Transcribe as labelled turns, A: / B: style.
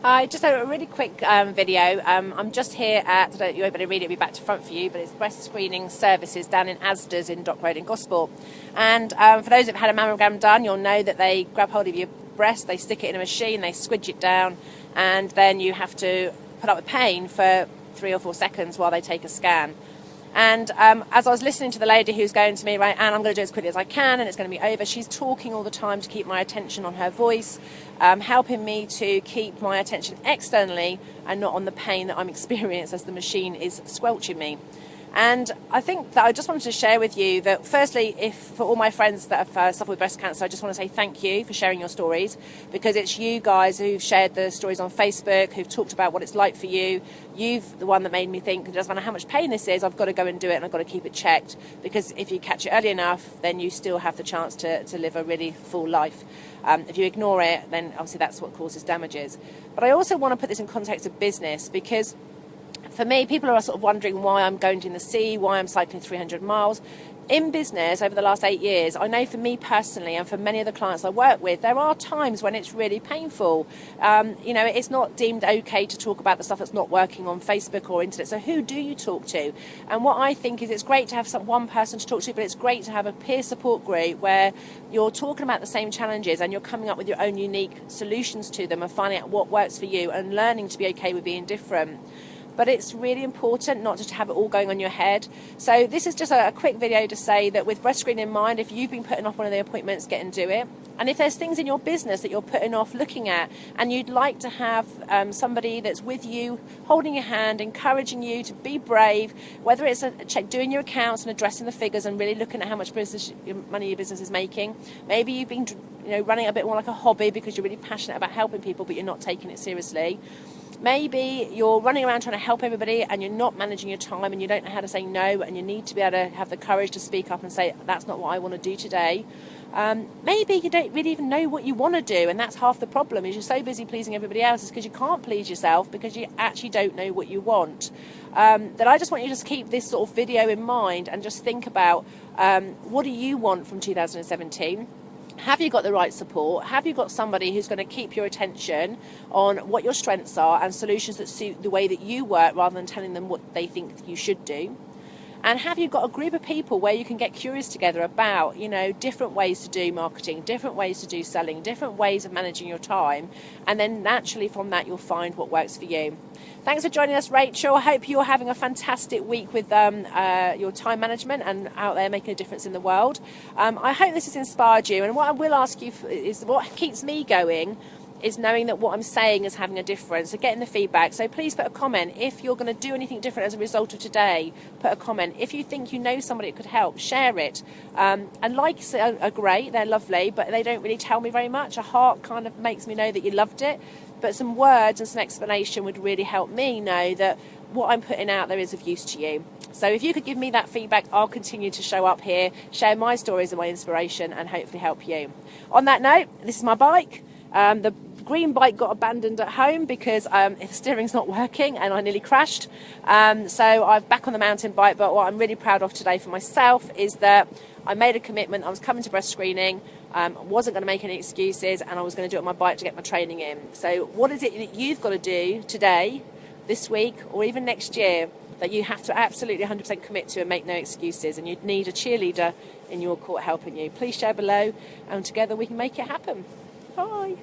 A: Hi, just a really quick video. I'm just here at, I don't know if you won't be able to read it, it'll be back to front for you, but it's breast screening services down in Asda's in Dock Road in Gosport. And for those who've had a mammogram done, you'll know that they grab hold of your breast, they stick it in a machine, they squidge it down, and then you have to put up with pain for 3 or 4 seconds while they take a scan. And as I was listening to the lady who's going to me, right, Anne, I'm going to do it as quickly as I can and it's going to be over, she's talking all the time to keep my attention on her voice, helping me to keep my attention externally and not on the pain that I'm experiencing as the machine is squelching me. And I think that I just wanted to share with you that, firstly, for all my friends that have suffered with breast cancer, I just want to say thank you for sharing your stories, because it's you guys who've shared the stories on Facebook, who've talked about what it's like for you. You've the one that made me think, it doesn't matter how much pain this is, I've got to go and do it and I've got to keep it checked, because if you catch it early enough, then you still have the chance to live a really full life. If you ignore it, then obviously that's what causes damages. But I also want to put this in context of business, because for me, people are sort of wondering why I'm going to the sea, why I'm cycling 300 miles. In business, over the last 8 years, I know for me personally and for many of the clients I work with, there are times when it's really painful. It's not deemed okay to talk about the stuff that's not working on Facebook or internet. So who do you talk to? And what I think is it's great to have one person to talk to, but it's great to have a peer support group where you're talking about the same challenges and you're coming up with your own unique solutions to them and finding out what works for you and learning to be okay with being different. But it's really important not just to have it all going on your head. So this is just a quick video to say that with breast screening in mind, if you've been putting off one of the appointments, get and do it. And if there's things in your business that you're putting off looking at and you'd like to have somebody that's with you, holding your hand, encouraging you to be brave, whether it's doing your accounts and addressing the figures and really looking at how much money your business is making. Maybe you've been running a bit more like a hobby because you're really passionate about helping people but you're not taking it seriously. Maybe you're running around trying to help everybody and you're not managing your time and you don't know how to say no, and you need to be able to have the courage to speak up and say, that's not what I want to do today. Maybe you don't really even know what you want to do, and that's half the problem, is you're so busy pleasing everybody else is because you can't please yourself because you actually don't know what you want. That I just want you to just keep this sort of video in mind and just think about what do you want from 2017? Have you got the right support? Have you got somebody who's going to keep your attention on what your strengths are and solutions that suit the way that you work rather than telling them what they think you should do? And have you got a group of people where you can get curious together about, different ways to do marketing, different ways to do selling, different ways of managing your time, and then naturally from that you'll find what works for you. Thanks for joining us, Rachel. I hope you're having a fantastic week with your time management and out there making a difference in the world. I hope this has inspired you, and what I will ask you is what keeps me going is knowing that what I'm saying is having a difference, so getting the feedback. So please put a comment. If you're going to do anything different as a result of today, put a comment. If you think you know somebody that could help, share it. And likes are great, they're lovely, but they don't really tell me very much. A heart kind of makes me know that you loved it, but some words and some explanation would really help me know that what I'm putting out there is of use to you. So if you could give me that feedback, I'll continue to show up here, share my stories and my inspiration, and hopefully help you. On that note, this is my bike. The green bike got abandoned at home because the steering's not working and I nearly crashed. So I'm back on the mountain bike, but what I'm really proud of today for myself is that I made a commitment. I was coming to breast screening, wasn't going to make any excuses, and I was going to do it on my bike to get my training in. So what is it that you've got to do today, this week, or even next year that you have to absolutely 100% commit to and make no excuses, and you'd need a cheerleader in your court helping you? Please share below, and together we can make it happen. Bye.